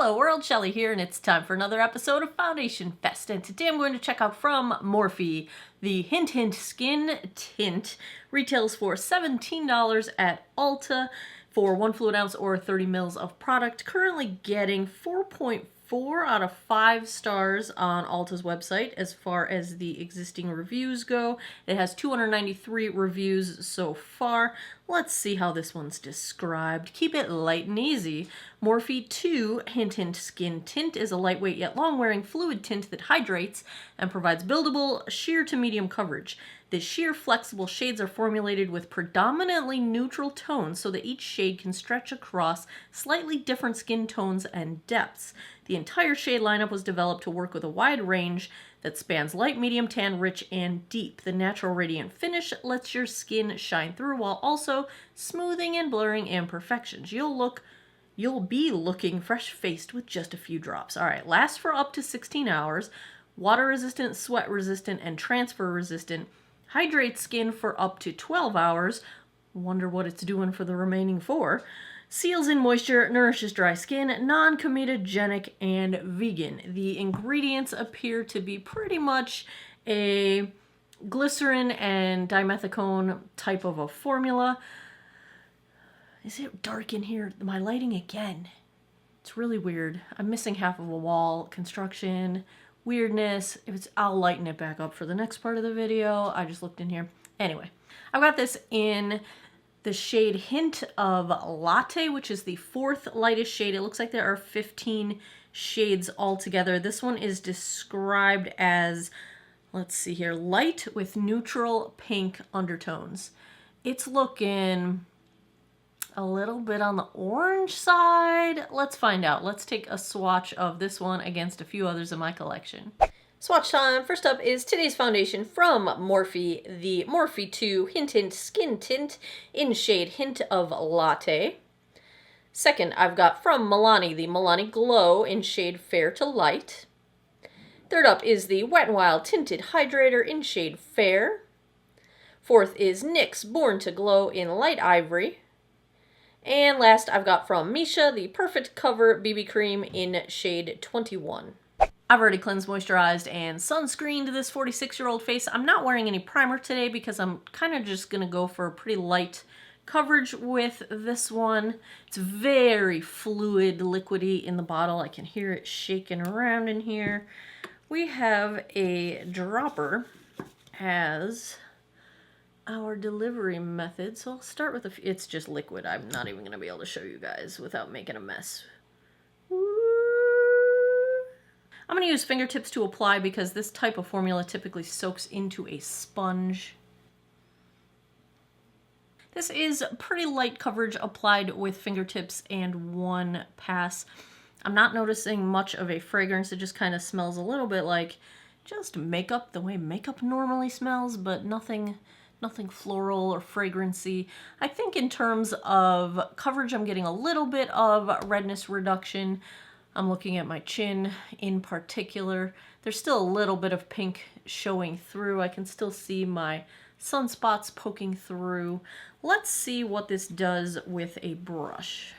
Hello world, Shelly here, and it's time for another episode of Foundation Fest. And today I'm going to check out from Morphe the Hint Hint Skin Tint. Retails for $17 at Ulta for 1 fluid ounce or 30 mils of product. Currently getting 4.4 out of 5 stars on Ulta's website as far as the existing reviews go. It has 293 reviews so far. Let's see how this one's described. Keep it light and easy. Morphe 2 Hint Hint Skin Tint is a lightweight yet long-wearing fluid tint that hydrates and provides buildable sheer to medium coverage. The sheer flexible shades are formulated with predominantly neutral tones so that each shade can stretch across slightly different skin tones and depths. The entire shade lineup was developed to work with a wide range that spans light, medium, tan, rich, and deep. The natural radiant finish lets your skin shine through while also smoothing and blurring imperfections. You'll be looking fresh-faced with just a few drops. All right, lasts for up to 16 hours. Water-resistant, sweat-resistant, and transfer-resistant. Hydrates skin for up to 12 hours. Wonder what it's doing for the remaining 4. Seals in moisture, nourishes dry skin, non-comedogenic, and vegan. The ingredients appear to be pretty much a glycerin and dimethicone type of a formula. Is it dark in here? My lighting again. It's really weird. I'm missing half of a wall. Construction, weirdness. I'll lighten it back up for the next part of the video. I just looked in here. Anyway, I've got this in the shade Hint of Latte, which is the 4th lightest shade. It looks like there are 15 shades altogether. This one is described as, let's see here, light with neutral pink undertones. It's looking a little bit on the orange side. Let's find out. Let's take a swatch of this one against a few others in my collection. Swatch time. First up is today's foundation from Morphe, the Morphe 2 Hint Hint Skin Tint in shade Hint of Latte. Second, I've got from Milani, the Milani Glow in shade Fair to Light. Third up is the Wet n Wild Tinted Hydrator in shade Fair. Fourth is NYX Born to Glow in Light Ivory. And last, I've got from Misha, the Perfect Cover BB Cream in shade 21. I've already cleansed, moisturized, and sunscreened this 46-year-old face. I'm not wearing any primer today because I'm kind of just going to go for a pretty light coverage with this one. It's very fluid, liquidy in the bottle. I can hear it shaking around in here. We have a dropper as our delivery method. So I'll start with it's just liquid. I'm not even going to be able to show you guys without making a mess. I'm going to use fingertips to apply because this type of formula typically soaks into a sponge. This is pretty light coverage applied with fingertips and one pass. I'm not noticing much of a fragrance. It just kind of smells a little bit like just makeup, the way makeup normally smells, but nothing floral or fragrancy. I think in terms of coverage, I'm getting a little bit of redness reduction. I'm looking at my chin in particular. There's still a little bit of pink showing through. I can still see my sunspots poking through. Let's see what this does with a brush.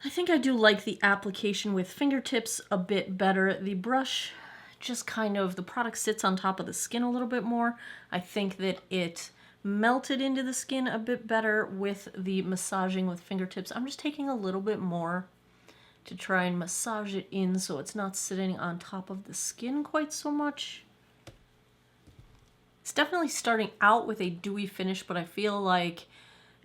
I think I do like the application with fingertips a bit better. The brush just kind of, the product sits on top of the skin a little bit more. I think that it melted into the skin a bit better with the massaging with fingertips. I'm just taking a little bit more to try and massage it in so it's not sitting on top of the skin quite so much. It's definitely starting out with a dewy finish, but I feel like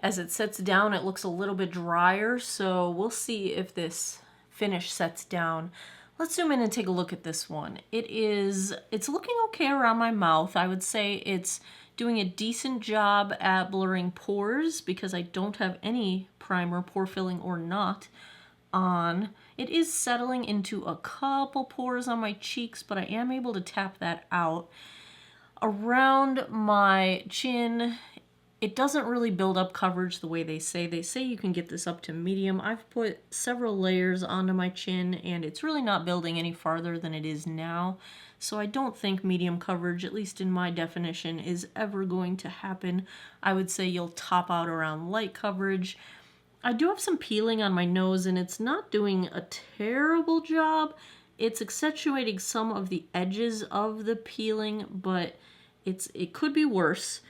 as it sets down, it looks a little bit drier, so we'll see if this finish sets down. Let's zoom in and take a look at this one. It's looking okay around my mouth. I would say it's doing a decent job at blurring pores because I don't have any primer, pore filling or not, on. It is settling into a couple pores on my cheeks, but I am able to tap that out. Around my chin, it doesn't really build up coverage the way they say. They say you can get this up to medium. I've put several layers onto my chin and it's really not building any farther than it is now. So I don't think medium coverage, at least in my definition, is ever going to happen. I would say you'll top out around light coverage. I do have some peeling on my nose, and it's not doing a terrible job. It's accentuating some of the edges of the peeling, but it could be worse.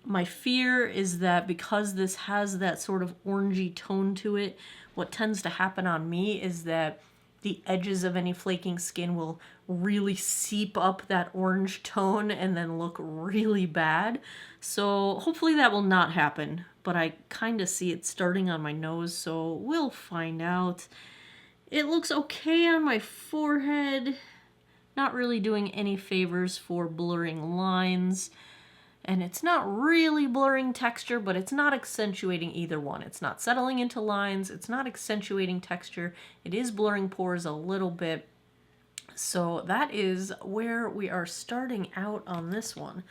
My fear is that because this has that sort of orangey tone to it, what tends to happen on me is that the edges of any flaking skin will really seep up that orange tone and then look really bad. So hopefully that will not happen, but I kind of see it starting on my nose, so we'll find out. It looks okay on my forehead, not really doing any favors for blurring lines. And it's not really blurring texture, but it's not accentuating either one. It's not settling into lines. It's not accentuating texture. It is blurring pores a little bit. So that is where we are starting out on this one.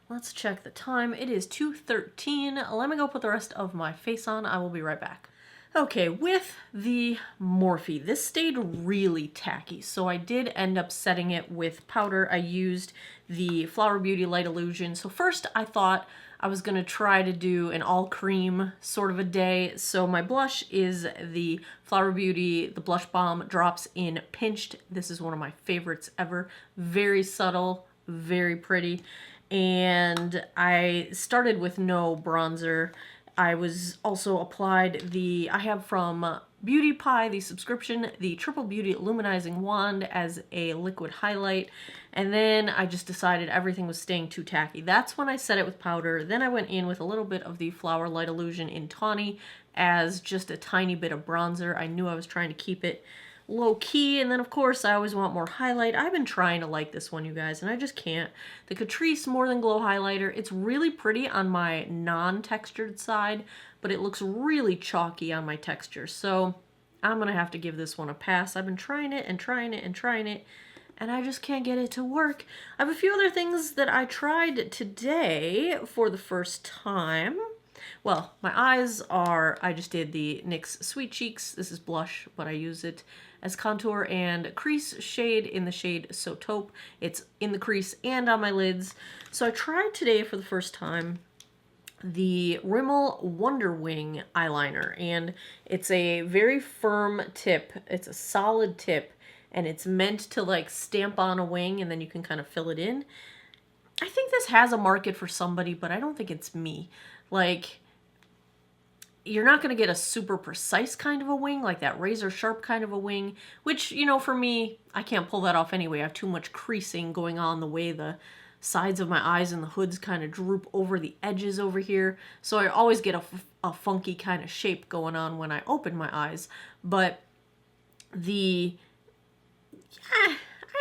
Let's check the time. It is 2:13. Let me go put the rest of my face on. I will be right back. Okay, with the Morphe, this stayed really tacky, so I did end up setting it with powder. I used the Flower Beauty Light Illusion. So first I thought I was going to try to do an all cream sort of a day. So my blush is the Flower Beauty, the Blush Balm Drops in Pinched. This is one of my favorites ever. Very subtle, very pretty. And I started with no bronzer. I was also applied I have from Beauty Pie, the subscription, the Triple Beauty Luminizing Wand as a liquid highlight. And then I just decided everything was staying too tacky. That's when I set it with powder. Then I went in with a little bit of the Flower Light Illusion in Tawny as just a tiny bit of bronzer. I knew I was trying to keep it low key, and then of course I always want more highlight. I've been trying to like this one, you guys, and I just can't. The Catrice More Than Glow highlighter, it's really pretty on my non-textured side, but it looks really chalky on my texture, so I'm gonna have to give this one a pass. I've been trying it and trying it and trying it, and I just can't get it to work. I have a few other things that I tried today for the first time. Well, my eyes are, I just did the NYX Sweet Cheeks. This is blush, but I use it as contour and crease shade in the shade So Taupe. It's in the crease and on my lids. So I tried today for the first time the Rimmel Wonder Wing eyeliner, and it's a very firm tip. It's a solid tip, and it's meant to like stamp on a wing, and then you can kind of fill it in. I think this has a market for somebody, but I don't think it's me. Like, you're not going to get a super precise kind of a wing, like that razor sharp kind of a wing, which, you know, for me, I can't pull that off anyway. I have too much creasing going on the way the sides of my eyes and the hoods kind of droop over the edges over here. So I always get a funky kind of shape going on when I open my eyes. But I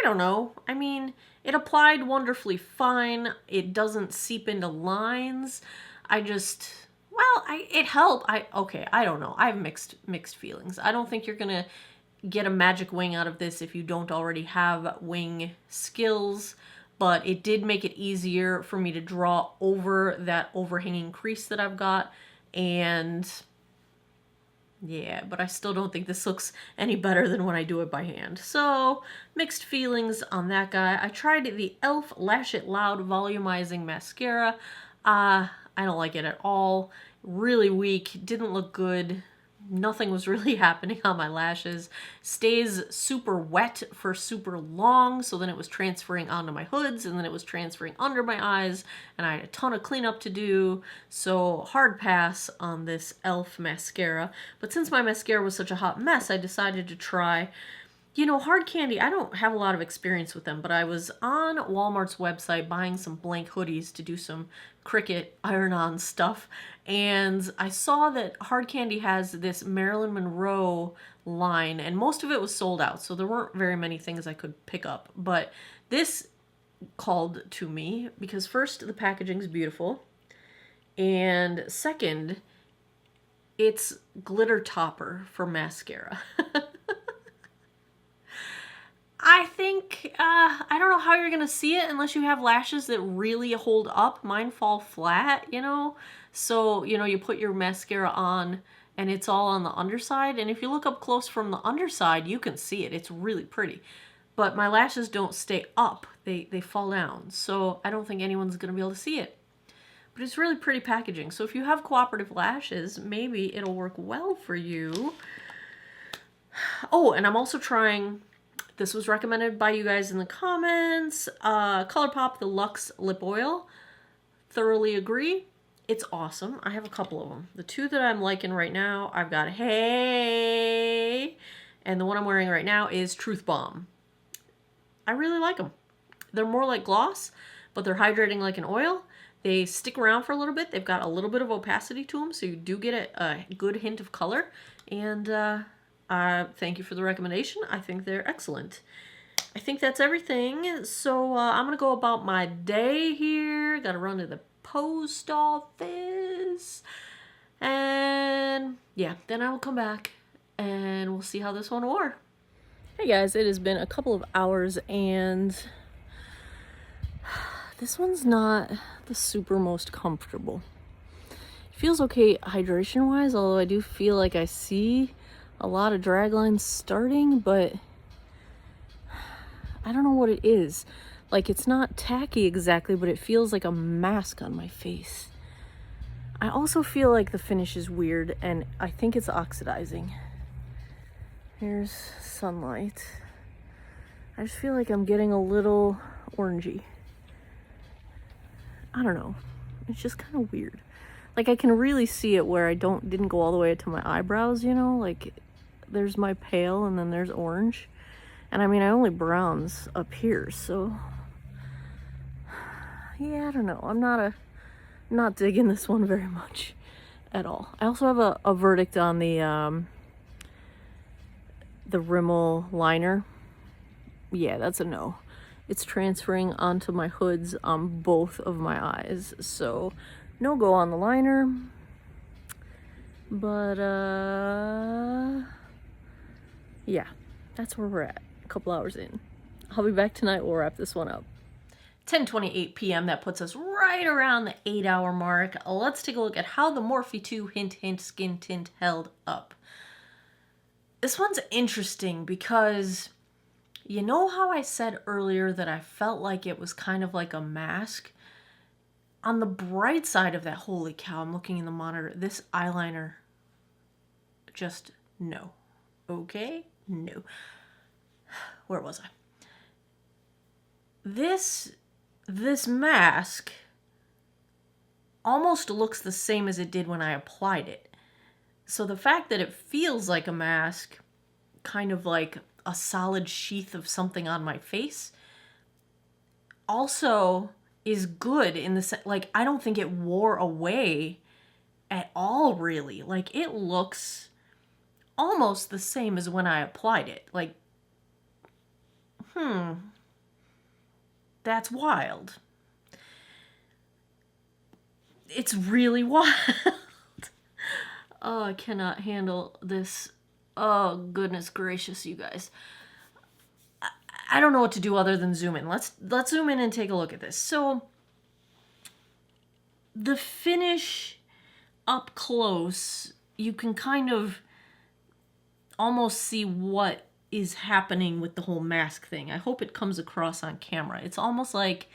don't know. I mean, it applied wonderfully fine. It doesn't seep into lines. Well, it helped. I don't know. I have mixed feelings. I don't think you're gonna get a magic wing out of this if you don't already have wing skills, but it did make it easier for me to draw over that overhanging crease that I've got, and yeah, but I still don't think this looks any better than when I do it by hand. So, mixed feelings on that guy. I tried the e.l.f. Lash It Loud Volumizing Mascara. I don't like it at all. Really weak, didn't look good. Nothing was really happening on my lashes. Stays super wet for super long, so then it was transferring onto my hoods, and then it was transferring under my eyes, and I had a ton of cleanup to do, so hard pass on this e.l.f. mascara. But since my mascara was such a hot mess, I decided to try, you know, Hard Candy. I don't have a lot of experience with them, but I was on Walmart's website buying some blank hoodies to do some Cricut iron-on stuff, and I saw that Hard Candy has this Marilyn Monroe line, and most of it was sold out, so there weren't very many things I could pick up. But this called to me because first, the packaging is beautiful, and second, it's glitter topper for mascara. I think, I don't know how you're going to see it unless you have lashes that really hold up. Mine fall flat, you know? So, you know, you put your mascara on and it's all on the underside. And if you look up close from the underside, you can see it. It's really pretty. But my lashes don't stay up. They fall down. So I don't think anyone's going to be able to see it. But it's really pretty packaging. So if you have cooperative lashes, maybe it'll work well for you. Oh, and I'm also trying, this was recommended by you guys in the comments, ColourPop, the Luxe Lip Oil. Thoroughly agree. It's awesome. I have a couple of them. The two that I'm liking right now, I've got Hey, and the one I'm wearing right now is Truth Bomb. I really like them. They're more like gloss, but they're hydrating like an oil. They stick around for a little bit. They've got a little bit of opacity to them, so you do get a good hint of color. And thank you for the recommendation. I think they're excellent. I think that's everything. So I'm going to go about my day here. Got to run to the post office. And yeah, then I will come back and we'll see how this one wore. Hey guys, it has been a couple of hours and this one's not the super most comfortable. It feels okay hydration wise, although I do feel like I see a lot of drag lines starting, but I don't know what it is. Like, it's not tacky exactly, but it feels like a mask on my face. I also feel like the finish is weird and I think it's oxidizing. Here's sunlight. I just feel like I'm getting a little orangey. I don't know. It's just kind of weird. Like, I can really see it where I didn't go all the way to my eyebrows, you know? Like, there's my pale and then there's orange. And I mean, I only browns up here, so yeah, I don't know. I'm not digging this one very much at all. I also have a verdict on the Rimmel liner. Yeah, that's a no. It's transferring onto my hoods on both of my eyes, so no go on the liner. But yeah, that's where we're at. A couple hours in. I'll be back tonight. We'll wrap this one up. 10:28 p.m. That puts us right around the 8-hour mark. Let's take a look at how the Morphe 2 Hint Hint Skin Tint held up. This one's interesting because you know how I said earlier that I felt like it was kind of like a mask? On the bright side of that, holy cow, I'm looking in the monitor. This eyeliner, just no. Okay? No. Where was I? This mask almost looks the same as it did when I applied it. So the fact that it feels like a mask, kind of like a solid sheath of something on my face, also is good in the sense, like, I don't think it wore away at all, really. Like, it looks almost the same as when I applied it. Like, that's wild. It's really wild. Oh, I cannot handle this. Oh, goodness gracious, you guys. I don't know what to do other than zoom in. Let's zoom in and take a look at this. So, the finish up close, you can kind of almost see what is happening with the whole mask thing. I hope it comes across on camera. It's almost like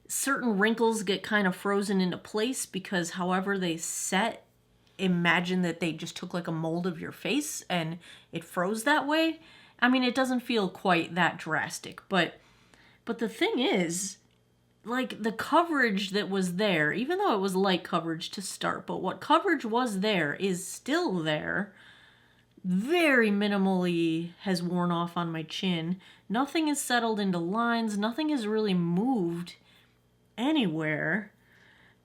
certain wrinkles get kind of frozen into place because however they set, imagine that they just took like a mold of your face and it froze that way. I mean, it doesn't feel quite that drastic, but the thing is, like, the coverage that was there, even though it was light coverage to start, but what coverage was there is still there. Very minimally has worn off on my chin. Nothing is settled into lines. Nothing has really moved anywhere.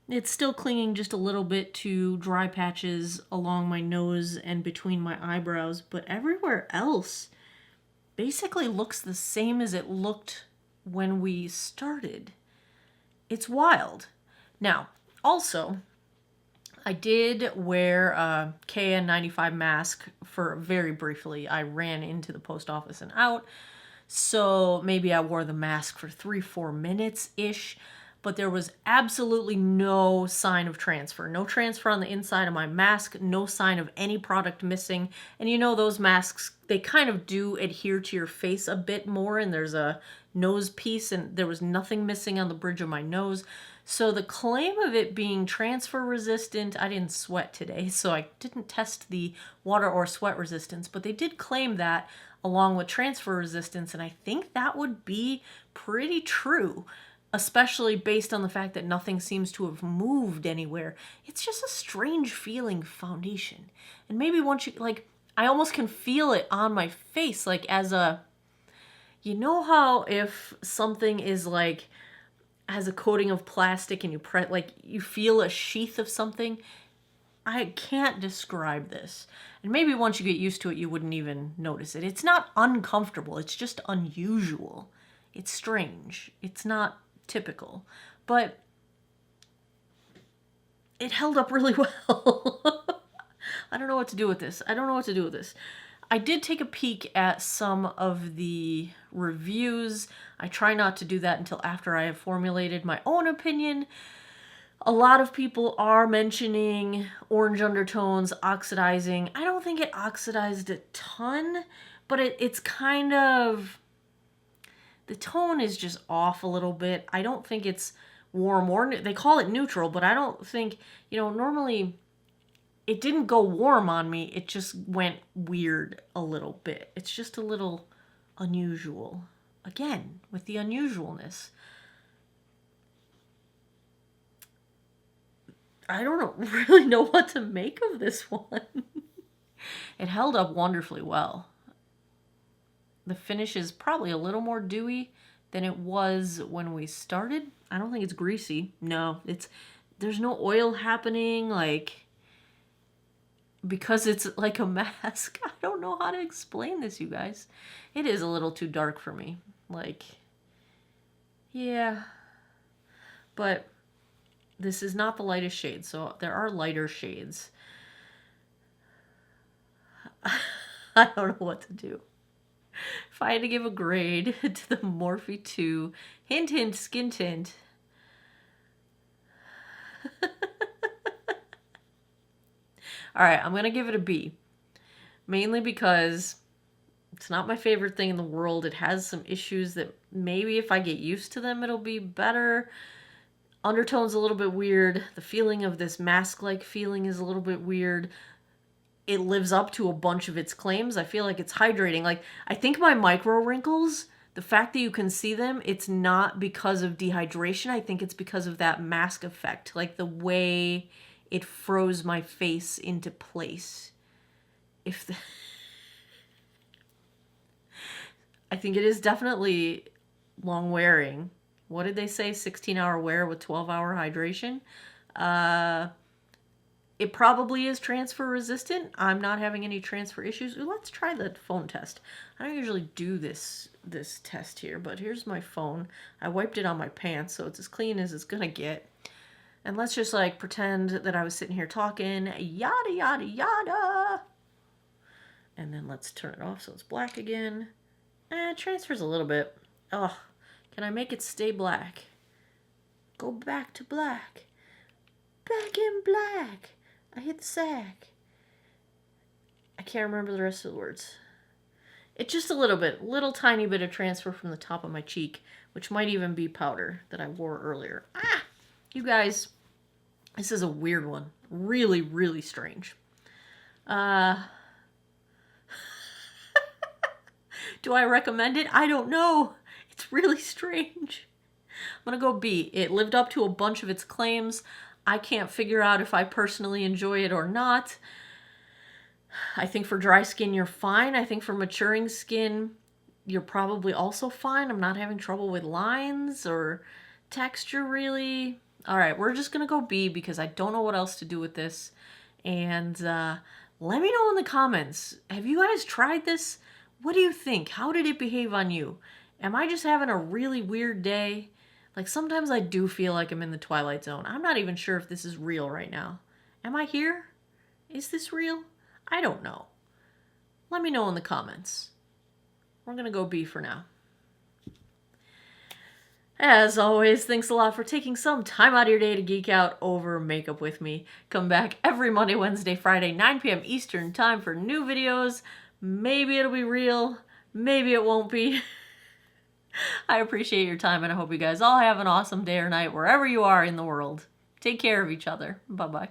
It's still clinging just a little bit to dry patches along my nose and between my eyebrows, but everywhere else basically looks the same as it looked when we started. It's wild. Now, also, I did wear a KN95 mask for very briefly. I ran into the post office and out, so maybe I wore the mask for 3-4 minutes-ish, but there was absolutely no sign of transfer. No transfer on the inside of my mask, no sign of any product missing. And you know those masks, they kind of do adhere to your face a bit more, and there's a nose piece, and there was nothing missing on the bridge of my nose. So the claim of it being transfer resistant, I didn't sweat today, so I didn't test the water or sweat resistance, but they did claim that along with transfer resistance, and I think that would be pretty true, especially based on the fact that nothing seems to have moved anywhere. It's just a strange feeling foundation. And maybe once you, like, I almost can feel it on my face, like as a, you know how if something is like, has a coating of plastic and you press, like you feel a sheath of something? I can't describe this. And maybe once you get used to it, you wouldn't even notice it. It's not uncomfortable. It's just unusual. It's strange. It's not typical. But it held up really well. I don't know what to do with this. I don't know what to do with this. I did take a peek at some of the reviews. I try not to do that until after I have formulated my own opinion. A lot of people are mentioning orange undertones, oxidizing. I don't think it oxidized a ton, but it's kind of, the tone is just off a little bit. I don't think it's warm or, they call it neutral, but I don't think, you know, normally it didn't go warm on me. It just went weird a little bit. It's just a little unusual. Again, with the unusualness. I don't really know what to make of this one. It held up wonderfully well. The finish is probably a little more dewy than it was when we started. I don't think it's greasy. No, there's no oil happening, like, because it's like a mask. I don't know how to explain this, you guys. It is a little too dark for me. Like, yeah. But this is not the lightest shade, so there are lighter shades. I don't know what to do. If I had to give a grade to the Morphe 2 Hint Hint Skin Tint, alright, I'm going to give it a B. Mainly because it's not my favorite thing in the world. It has some issues that maybe if I get used to them, it'll be better. Undertone's a little bit weird. The feeling of this mask-like feeling is a little bit weird. It lives up to a bunch of its claims. I feel like it's hydrating. Like, I think my micro wrinkles, the fact that you can see them, it's not because of dehydration. I think it's because of that mask effect. Like, the way it froze my face into place. I think it is definitely long wearing. What did they say? 16-hour wear with 12-hour hydration. It probably is transfer resistant. I'm not having any transfer issues. Ooh, let's try the phone test. I don't usually do this test here, but here's my phone. I wiped it on my pants, so it's as clean as it's gonna get. And let's just like pretend that I was sitting here talking, yada, yada, yada. And then let's turn it off so it's black again. It transfers a little bit. Oh. Can I make it stay black? Go back to black. Back in black. I hit the sack. I can't remember the rest of the words. It's just a little tiny bit of transfer from the top of my cheek, which might even be powder that I wore earlier. Ah! You guys, this is a weird one. Really, really strange. Do I recommend it? I don't know. It's really strange. I'm going to go B. It lived up to a bunch of its claims. I can't figure out if I personally enjoy it or not. I think for dry skin, you're fine. I think for maturing skin, you're probably also fine. I'm not having trouble with lines or texture, really. All right, we're just going to go B because I don't know what else to do with this. And let me know in the comments. Have you guys tried this? What do you think? How did it behave on you? Am I just having a really weird day? Like, sometimes I do feel like I'm in the Twilight Zone. I'm not even sure if this is real right now. Am I here? Is this real? I don't know. Let me know in the comments. We're going to go B for now. As always, thanks a lot for taking some time out of your day to geek out over makeup with me. Come back every Monday, Wednesday, Friday, 9 p.m. Eastern time for new videos. Maybe it'll be real. Maybe it won't be. I appreciate your time, and I hope you guys all have an awesome day or night wherever you are in the world. Take care of each other. Bye-bye.